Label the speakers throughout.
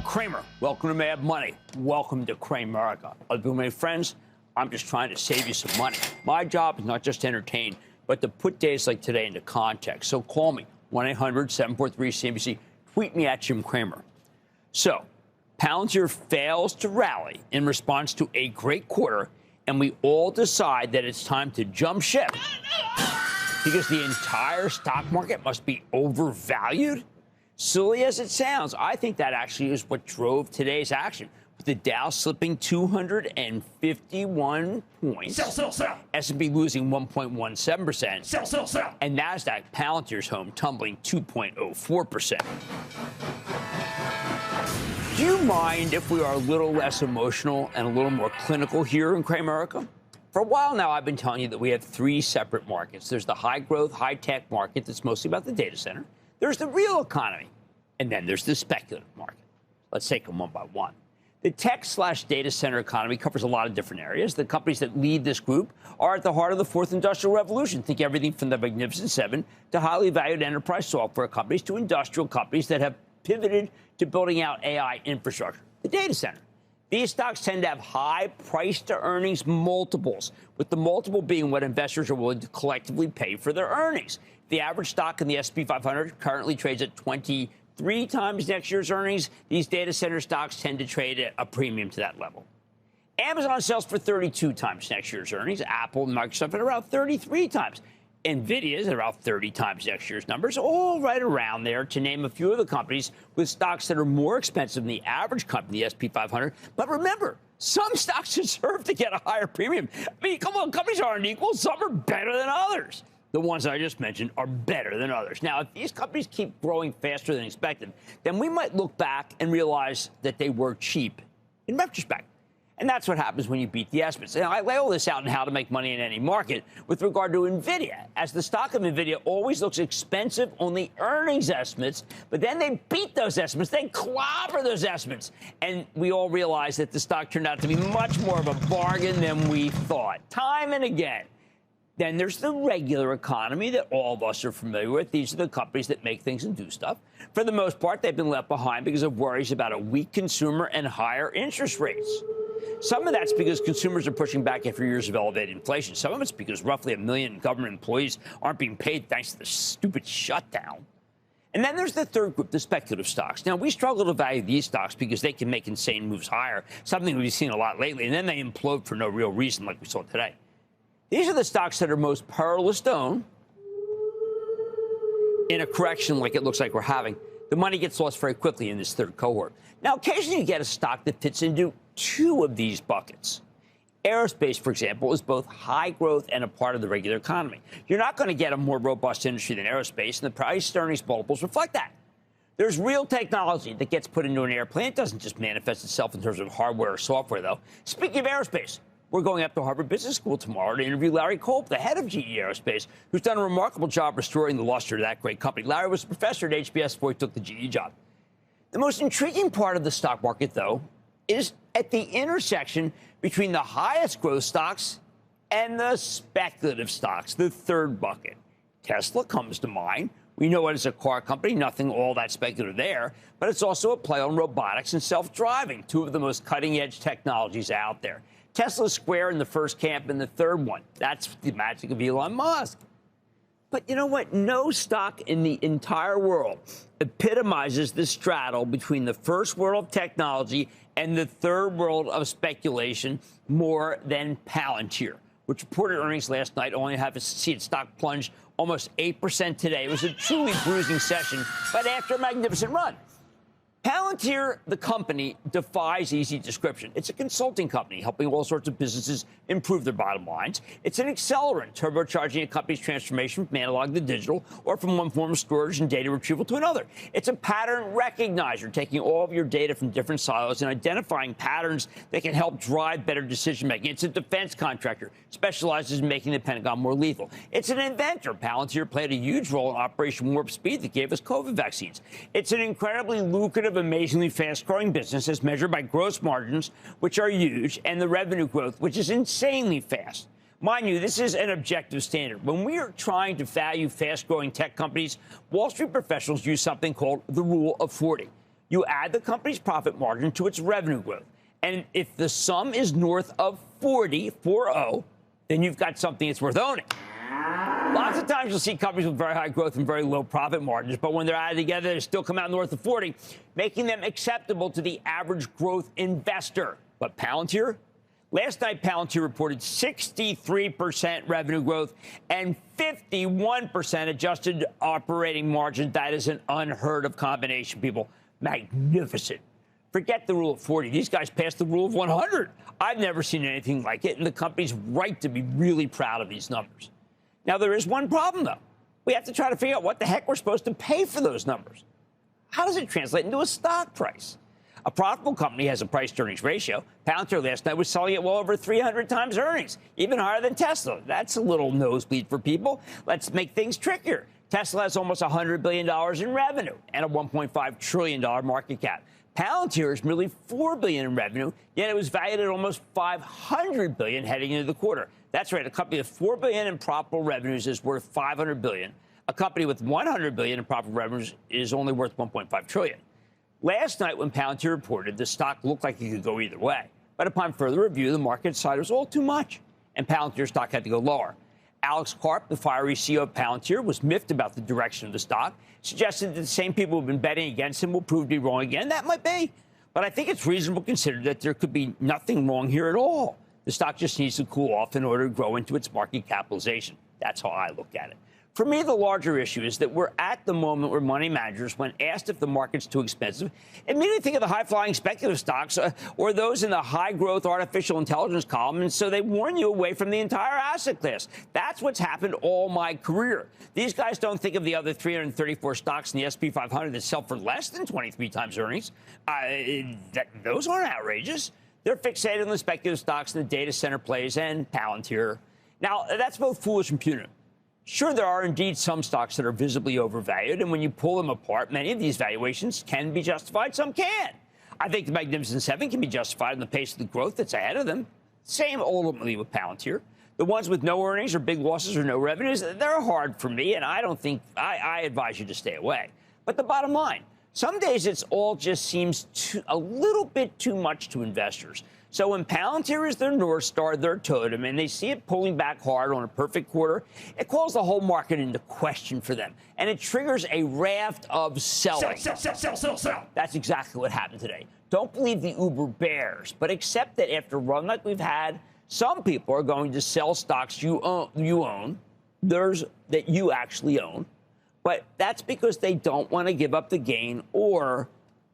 Speaker 1: Jim Cramer. Welcome to Mad Money. Welcome to Cramerica. My friends, I'm just trying to save you some money. My job is not just to entertain, but to put days like today into context. So call me, 1-800-743-CNBC. Tweet me at Jim Cramer. So, Palantir fails to rally in response to a great quarter, and we all decide that it's time to jump ship because the entire stock market must be overvalued. Silly as it sounds, I think that actually is what drove today's action, with the Dow slipping 251 points, sell. S&P losing 1.17%, sell. And NASDAQ, Palantir's home, tumbling 2.04%. Do you mind if we are a little less emotional and a little more clinical here in Cramerica? For a while now, I've been telling you that we have three separate markets. There's the high-growth, high-tech market that's mostly about the data center. There's the real economy, and then there's the speculative market. Let's take them one by one. The tech/data center economy covers a lot of different areas. The companies that lead this group are at the heart of the fourth industrial revolution. Think everything from the Magnificent Seven to highly valued enterprise software companies to industrial companies that have pivoted to building out AI infrastructure. The data center. These stocks tend to have high price-to-earnings multiples, with the multiple being what investors are willing to collectively pay for their earnings. The average stock in the S&P 500 currently trades at 23 times next year's earnings. These data center stocks tend to trade at a premium to that level. Amazon sells for 32 times next year's earnings. Apple and Microsoft at around 33 times. NVIDIA is at around 30 times next year's numbers, all right around there, to name a few of the companies with stocks that are more expensive than the average company, the S&P 500. But remember, some stocks deserve to get a higher premium. I mean, come on, companies aren't equal. Some are better than others. The ones I just mentioned are better than others. Now, if these companies keep growing faster than expected, then we might look back and realize that they were cheap in retrospect. And that's what happens when you beat the estimates. And I lay all this out in how to make money in any market with regard to NVIDIA, as the stock of NVIDIA always looks expensive on the earnings estimates, but then they beat those estimates. They clobber those estimates. And we all realize that the stock turned out to be much more of a bargain than we thought, time and again. Then there's the regular economy that all of us are familiar with. These are the companies that make things and do stuff. For the most part, they've been left behind because of worries about a weak consumer and higher interest rates. Some of that's because consumers are pushing back after years of elevated inflation. Some of it's because roughly 1 million government employees aren't being paid thanks to the stupid shutdown. And then there's the third group, the speculative stocks. Now, we struggle to value these stocks because they can make insane moves higher, something we've seen a lot lately, and then they implode for no real reason like we saw today. These are the stocks that are most perilous to own in a correction like it looks like we're having. The money gets lost very quickly in this third cohort. Now, occasionally you get a stock that fits into two of these buckets. Aerospace, for example, is both high growth and a part of the regular economy. You're not going to get a more robust industry than aerospace, and the price-to-earnings multiples reflect that. There's real technology that gets put into an airplane. It doesn't just manifest itself in terms of hardware or software, though. Speaking of aerospace, we're going up to Harvard Business School tomorrow to interview Larry Culp, the head of GE Aerospace, who's done a remarkable job restoring the luster to that great company. Larry was a professor at HBS before he took the GE job. The most intriguing part of the stock market, though, is at the intersection between the highest growth stocks and the speculative stocks, the third bucket. Tesla comes to mind. We know it as a car company, nothing all that speculative there, but it's also a play on robotics and self-driving, two of the most cutting-edge technologies out there. Tesla's square in the first camp and the third one. That's the magic of Elon Musk. But you know what? No stock in the entire world epitomizes the straddle between the first world of technology and the third world of speculation more than Palantir, which reported earnings last night, only have to see its stock plunge almost 8% today. It was a truly bruising session, but after a magnificent run. Palantir, the company, defies easy description. It's a consulting company helping all sorts of businesses improve their bottom lines. It's an accelerant, turbocharging a company's transformation from analog to digital or from one form of storage and data retrieval to another. It's a pattern recognizer, taking all of your data from different silos and identifying patterns that can help drive better decision-making. It's a defense contractor, specializes in making the Pentagon more lethal. It's an inventor. Palantir played a huge role in Operation Warp Speed that gave us COVID vaccines. It's an incredibly lucrative, amazingly fast-growing business as measured by gross margins, which are huge, and the revenue growth, which is insanely fast. Mind you, this is an objective standard. When we are trying to value fast-growing tech companies, Wall Street professionals use something called the Rule of 40. You add the company's profit margin to its revenue growth. And if the sum is north of 40, then you've got something that's worth owning. Lots of times you'll see companies with very high growth and very low profit margins, but when they're added together, they still come out north of 40, making them acceptable to the average growth investor. But Palantir? Last night, Palantir reported 63% revenue growth and 51% adjusted operating margin. That is an unheard of combination, people. Magnificent. Forget the rule of 40. These guys passed the rule of 100. I've never seen anything like it, and the company's right to be really proud of these numbers. Now, there is one problem, though. We have to try to figure out what the heck we're supposed to pay for those numbers. How does it translate into a stock price? A profitable company has a price-to-earnings ratio. Palantir last night was selling at well over 300 times earnings, even higher than Tesla. That's a little nosebleed for people. Let's make things trickier. Tesla has almost $100 billion in revenue and a $1.5 trillion market cap. Palantir is merely $4 billion in revenue, yet it was valued at almost $500 billion heading into the quarter. That's right. A company with $4 billion in profitable revenues is worth $500 billion. A company with $100 billion in profitable revenues is only worth $1.5 trillion. Last night, when Palantir reported, the stock looked like it could go either way. But upon further review, the market decided it was all too much, and Palantir stock had to go lower. Alex Karp, the fiery CEO of Palantir, was miffed about the direction of the stock, suggested that the same people who have been betting against him will prove to be wrong again. That might be. But I think it's reasonable to consider that there could be nothing wrong here at all. The stock just needs to cool off in order to grow into its market capitalization. That's how I look at it. For me, the larger issue is that we're at the moment where money managers, when asked if the market's too expensive, immediately think of the high-flying speculative stocks or those in the high-growth artificial intelligence column, and so they warn you away from the entire asset class. That's what's happened all my career. These guys don't think of the other 334 stocks in the S&P 500 that sell for less than 23 times earnings. Those aren't outrageous. They're fixated on the speculative stocks and the data center plays and Palantir. Now, that's both foolish and punitive. Sure, there are indeed some stocks that are visibly overvalued, and when you pull them apart, many of these valuations can be justified, some can't. I think the Magnificent Seven can be justified in the pace of the growth that's ahead of them. Same ultimately with Palantir. The ones with no earnings or big losses or no revenues, they're hard for me, and I don't think I advise you to stay away. But the bottom line, some days it's all just seems a little bit too much to investors. So when Palantir is their North Star, their totem, and they see it pulling back hard on a perfect quarter, it calls the whole market into question for them. And it triggers a raft of selling. Sell. That's exactly what happened today. Don't believe the Uber bears, but accept that after a run like we've had, some people are going to sell stocks you own, there's that you actually own. But that's because they don't want to give up the gain or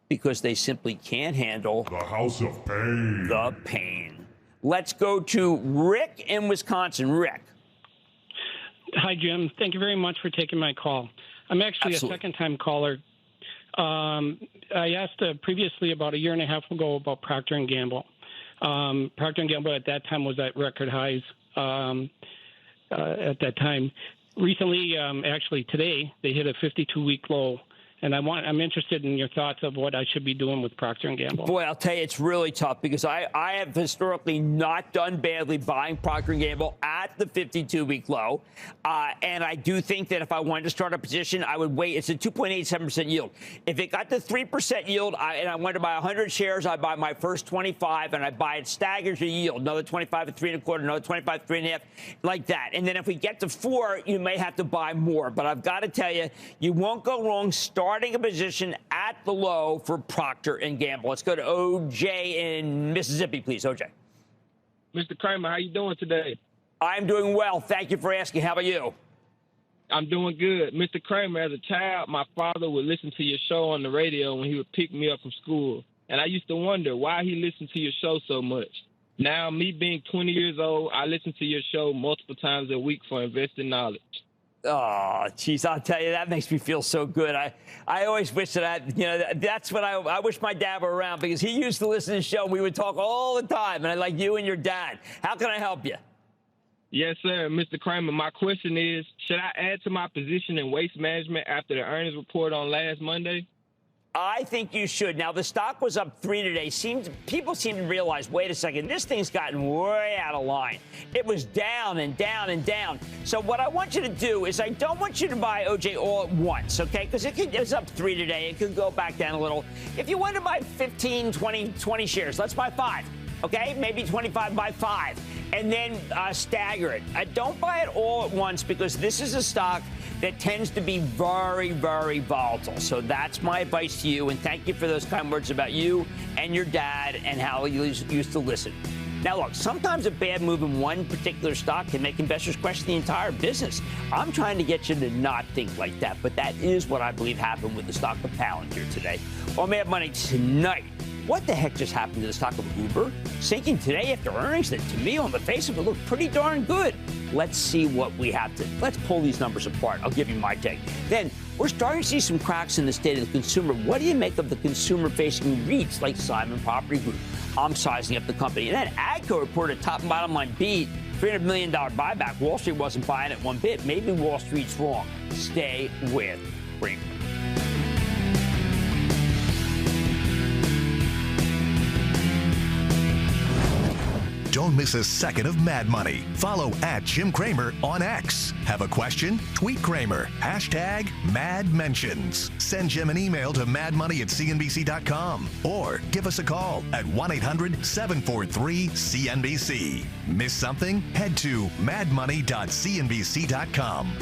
Speaker 1: because they simply can't handle
Speaker 2: the house of pain.
Speaker 1: The pain. Let's go to Rick in Wisconsin. Rick.
Speaker 3: Hi, Jim. Thank you very much for taking my call. I'm actually a second-time caller. I asked previously about a year and a half ago about Procter Gamble. Procter Gamble at that time was at record highs at that time. Recently, actually today, they hit a 52-week low. And I'm interested in your thoughts of what I should be doing with Procter Gamble.
Speaker 1: Boy, I'll tell you, it's really tough because I have historically not done badly buying Procter Gamble at the 52-week low. And I do think that if I wanted to start a position, I would wait. It's a 2.87% yield. If it got to 3% yield and I wanted to buy 100 shares, I buy my first 25 and I buy it staggered to yield. Another 25 at 3.25, another 25 at 3.5, like that. And then if we get to 4, you may have to buy more. But I've got to tell you, you won't go wrong starting a position at the low for Procter & Gamble. Let's go to OJ in Mississippi, please. OJ.
Speaker 4: Mr. Cramer, how you doing today?
Speaker 1: I'm doing well. Thank you for asking. How about you?
Speaker 4: I'm doing good. Mr. Cramer, as a child, my father would listen to your show on the radio when he would pick me up from school. And I used to wonder why he listened to your show so much. Now, me being 20 years old, I listen to your show multiple times a week for investing knowledge.
Speaker 1: Oh, geez, I'll tell you, that makes me feel so good. I always wish that that's what I wish my dad were around because he used to listen to the show. And we would talk all the time, and I like you and your dad. How can I help you?
Speaker 4: Yes, sir. Mr. Cramer, my question is, should I add to my position in waste management after the earnings report on last Monday?
Speaker 1: I think you should. Now, the stock was up 3 today. People seem to realize, wait a second, this thing's gotten way out of line. It was down and down and down. So what I want you to do is I don't want you to buy OJ all at once, okay? Because it was up 3 today. It could go back down a little. If you want to buy 15, 20 shares, let's buy 5. Okay, maybe 25 by 5, and then stagger it. Don't buy it all at once because this is a stock that tends to be very, very volatile. So that's my advice to you, and thank you for those kind words about you and your dad and how you used to listen. Now, look, sometimes a bad move in one particular stock can make investors question the entire business. I'm trying to get you to not think like that, but that is what I believe happened with the stock of Palantir today. On Mad Money tonight, what the heck just happened to the stock of Uber? Sinking today after earnings that, to me, on the face of it, look pretty darn good. Let's see what we have to. Let's pull these numbers apart. I'll give you my take. Then, we're starting to see some cracks in the state of the consumer. What do you make of the consumer-facing REITs like Simon Property Group? I'm sizing up the company. And then AGCO reported a top and bottom line beat, $300 million buyback. Wall Street wasn't buying it one bit. Maybe Wall Street's wrong. Stay with Cramer.
Speaker 2: Don't miss a second of Mad Money. Follow @Jim Cramer on X. Have a question? Tweet Cramer. #MadMentions. Send Jim an email to madmoney@cnbc.com or give us a call at 1-800-743-CNBC. Miss something? Head to madmoney.cnbc.com.